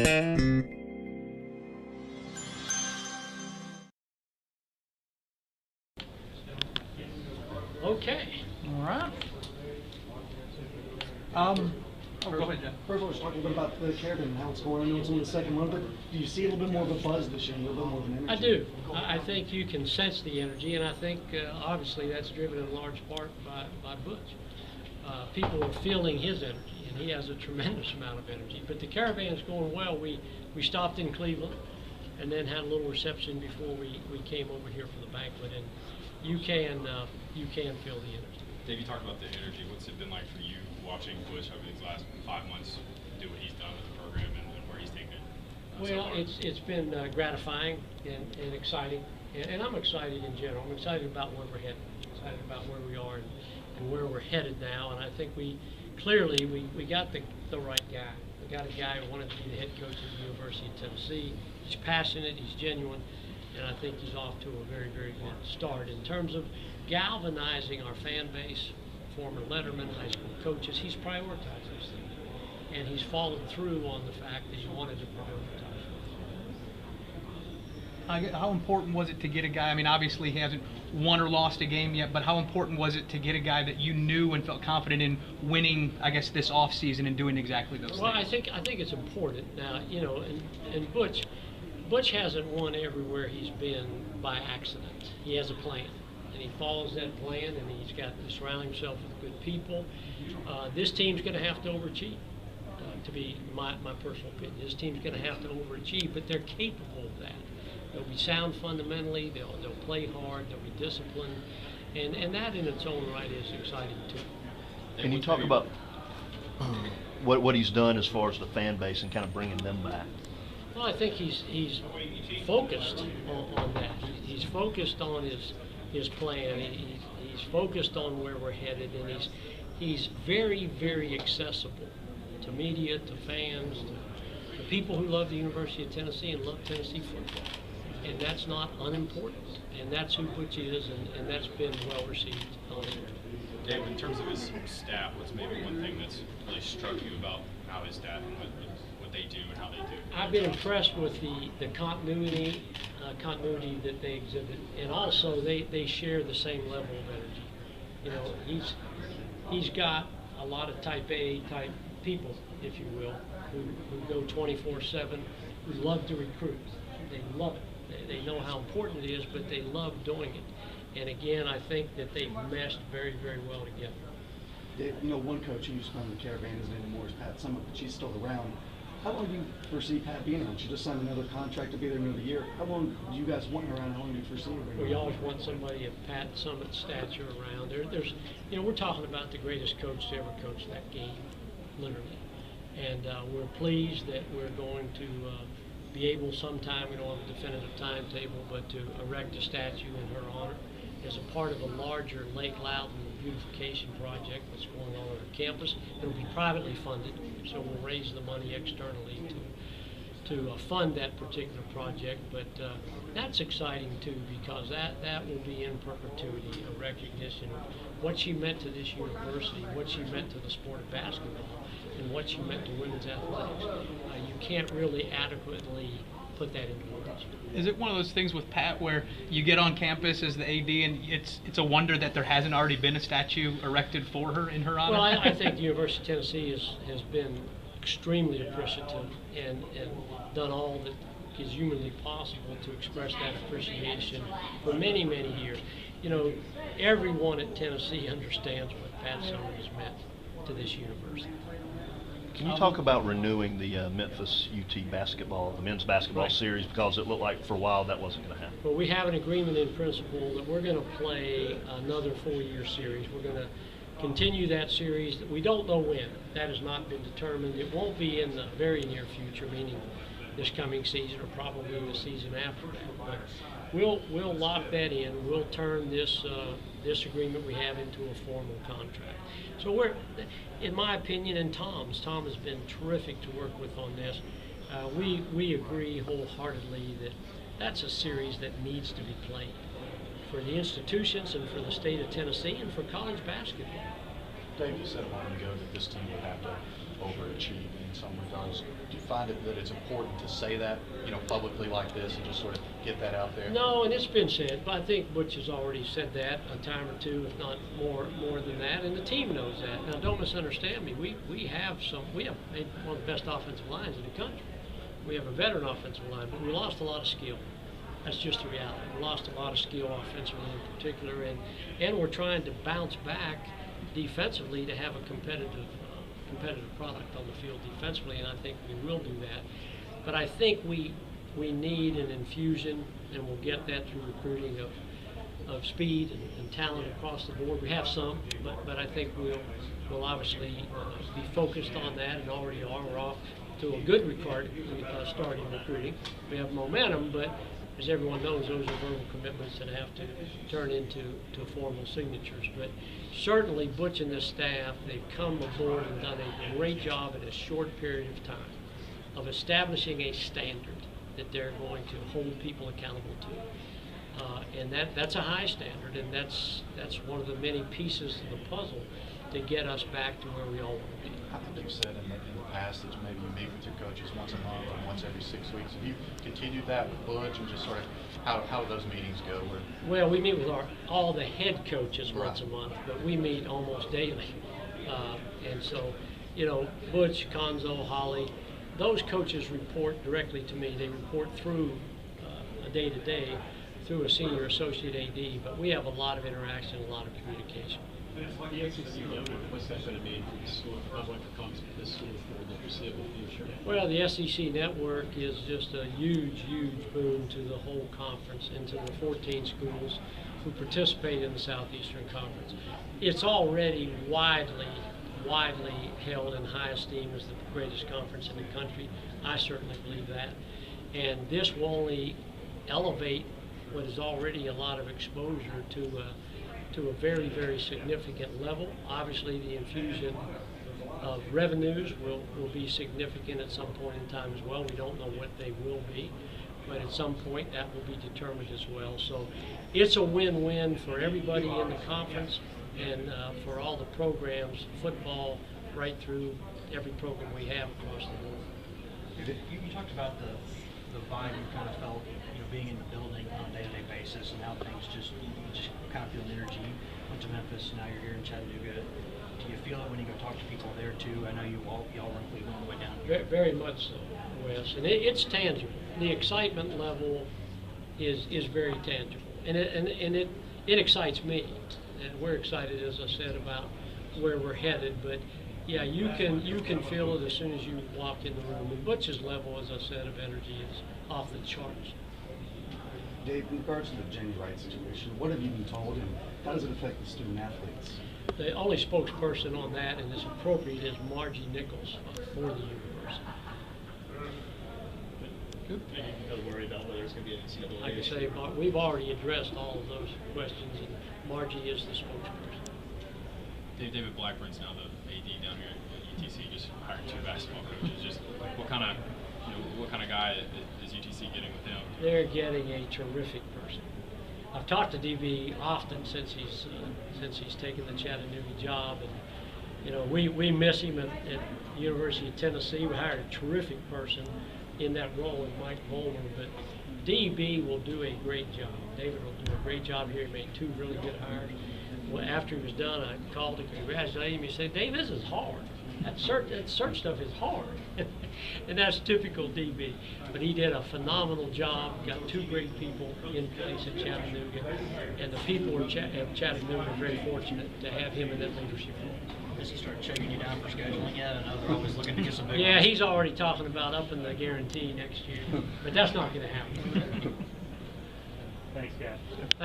Okay. All right. Go ahead, Jeff. First of all, just talking a little bit about the Caravan and how it's going. I know it's only the second month, but do you see a little bit more of a buzz this year, a little bit more of an energy? I do. I think you can sense the energy, and I think obviously that's driven in large part by Butch. People are feeling his energy, and he has a tremendous amount of energy. But the Caravan's going well. We stopped in Cleveland and then had a little reception before we came over here for the banquet, and you can feel the energy. Dave, you talked about the energy. What's it been like for you watching Butch over these last 5 months do what he's done with the program and where he's taken it? Well, it's been gratifying and exciting, and I'm excited in general. I'm excited about where we're headed, excited about where we are and where we're headed now. And I think we got the right guy. We got a guy who wanted to be the head coach at the University of Tennessee. He's passionate, he's genuine, and I think he's off to a very, very good start. In terms of galvanizing our fan base, former Letterman, high school coaches, he's prioritized those things. And he's followed through on the fact that he wanted to prioritize. How important was it to get a guy? I mean, obviously he hasn't won or lost a game yet, but how important was it to get a guy that you knew and felt confident in winning, I guess, this off season and doing exactly those things? Well, I think it's important. Now, you know, and Butch hasn't won everywhere he's been by accident. He has a plan, and he follows that plan, and he's got to surround himself with good people. This team's going to have to overachieve, to be my personal opinion. This team's going to have to overachieve, but they're capable of that. They'll be sound fundamentally, they'll play hard, they'll be disciplined, and that in its own right is exciting too. Can you talk about what he's done as far as the fan base and kind of bringing them back? Well, I think he's focused on that. He's focused on his plan. He's focused on where we're headed, and he's very, very accessible to media, to fans, to people who love the University of Tennessee and love Tennessee football. And that's not unimportant. And that's who Butch is, and that's been well received on him. Dave, in terms of his staff, what's maybe one thing that's really struck you about how his staff and what they do and how they do? I've been impressed with the continuity that they exhibit, and also they share the same level of energy. You know, he's got a lot of type A type people, if you will, who go 24/7, who love to recruit. They love it. They know how important it is, but they love doing it. And again, I think that they've meshed very, very well together. Dave, you know, one coach who used to run the Caravan, his name is Pat Summitt, but she's still around. How long do you foresee Pat being around? She just signed another contract to be there another year. How long do you guys want her around? How long do you foresee her being around? We always want somebody of Pat Summitt's stature around. There's, you know, we're talking about the greatest coach to ever coach that game, literally. And we're pleased that we're going to be able sometime, we don't have a definitive timetable, but to erect a statue in her honor as a part of a larger Lake Loudon beautification project that's going on our campus. It'll be privately funded, so we'll raise the money externally to fund that particular project. But that's exciting too, because that will be in perpetuity, a recognition of what she meant to this university, what she meant to the sport of basketball, and what she meant to women's athletics. You can't really adequately put that into words. Is it one of those things with Pat where you get on campus as the AD and it's a wonder that there hasn't already been a statue erected for her in her honor? Well, I think the University of Tennessee has been extremely appreciative and done all that is humanly possible to express that appreciation for many, many years. You know, everyone at Tennessee understands what Pat Summitt has meant to this university. Can you talk about renewing the Memphis UT basketball, the men's basketball series, because it looked like for a while that wasn't going to happen? Well, we have an agreement in principle that we're going to play another 4-year series. We're going to continue that series. We don't know when. That has not been determined. It won't be in the very near future, meaning this coming season or probably the season after that. But we'll lock that in. We'll turn this agreement we have into a formal contract. So we're, in my opinion, and Tom has been terrific to work with on this. We agree wholeheartedly that that's a series that needs to be played for the institutions and for the state of Tennessee and for college basketball. Dave, you said a while ago that this team would have to overachieve in some regards. Do you find that it's important to say that, publicly like this and just sort of get that out there? No, and it's been said, but I think Butch has already said that a time or two, if not more than that, and the team knows that. Now, don't misunderstand me. We have maybe one of the best offensive lines in the country. We have a veteran offensive line, but we lost a lot of skill. That's just the reality. We lost a lot of skill offensively in particular, and we're trying to bounce back defensively to have a competitive product on the field defensively, and I think we will do that. But I think we need an infusion, and we'll get that through recruiting of speed and talent across the board. We have some, but I think we'll obviously be focused on that, and already are. We're off to a good start in recruiting. We have momentum, but as everyone knows, those are verbal commitments that have to turn into formal signatures. But certainly Butch and the staff, they've come aboard and done a great job in a short period of time of establishing a standard that they're going to hold people accountable to. And that's a high standard, and that's one of the many pieces of the puzzle to get us back to where we all want to be. I think you've said in the past that maybe you meet with your coaches once a month or once every 6 weeks. Have you continued that with Butch, and just sort of how do those meetings go? Well, we meet with all the head coaches once a Right. month, but we meet almost daily. And so, Butch, Conzo, Holly, those coaches report directly to me. They report through a day-to-day through a senior associate AD, but we have a lot of interaction, a lot of communication. The SEC network, what's that going to mean for the school, not only for this school, for the foreseeable future? Well, the SEC network is just a huge, huge boon to the whole conference and to the 14 schools who participate in the Southeastern Conference. It's already widely held in high esteem as the greatest conference in the country. I certainly believe that. And this will only elevate what is already a lot of exposure to a very, very significant level. Obviously, the infusion of revenues will be significant at some point in time as well. We don't know what they will be, but at some point that will be determined as well. So it's a win-win for everybody in the conference and for all the programs, football, right through every program we have across the board. You talked about the vibe you kind of felt, being in the building on a day-to-day basis, and how things just kind of feel the energy. You went to Memphis, now you're here in Chattanooga. Do you feel it when you go talk to people there too? I know y'all run Cleveland all the way down here. Very much so, Wes, and it's tangible. The excitement level is very tangible, and it excites me, and we're excited, as I said, about where we're headed. But yeah, you can feel it as soon as you walk in the room. And Butch's level, as I said, of energy is off the charts. Dave, in regards to the Jenny Wright situation, what have you been told, and how does it affect the student athletes? The only spokesperson on that, and is appropriate, is Margie Nichols for the university. And you can kind of worry about whether it's going to be an NCAA. Like I say, we've already addressed all of those questions, and Margie is the spokesperson. David Blackburn's now the AD down here at UTC, just hired 2 basketball coaches. Just what kind of guy is UTC getting with him? They're getting a terrific person. I've talked to DB often since he's taken the Chattanooga job, and we miss him at University of Tennessee. We hired a terrific person in that role in Mike Volmer, but DB will do a great job. David will do a great job here. He made 2 really good hires. Well, after he was done, I called to congratulate him. He said, "Dave, this is hard. That search stuff is hard." And that's typical DB. But he did a phenomenal job, got 2 great people in place at Chattanooga, and the people of Chattanooga are very fortunate to have him in that leadership role. Has he started checking you down for scheduling yet? I know they're always looking to get some big Yeah, ones. he's already talking about upping the guarantee next year, but that's not going to happen. Thanks, guys.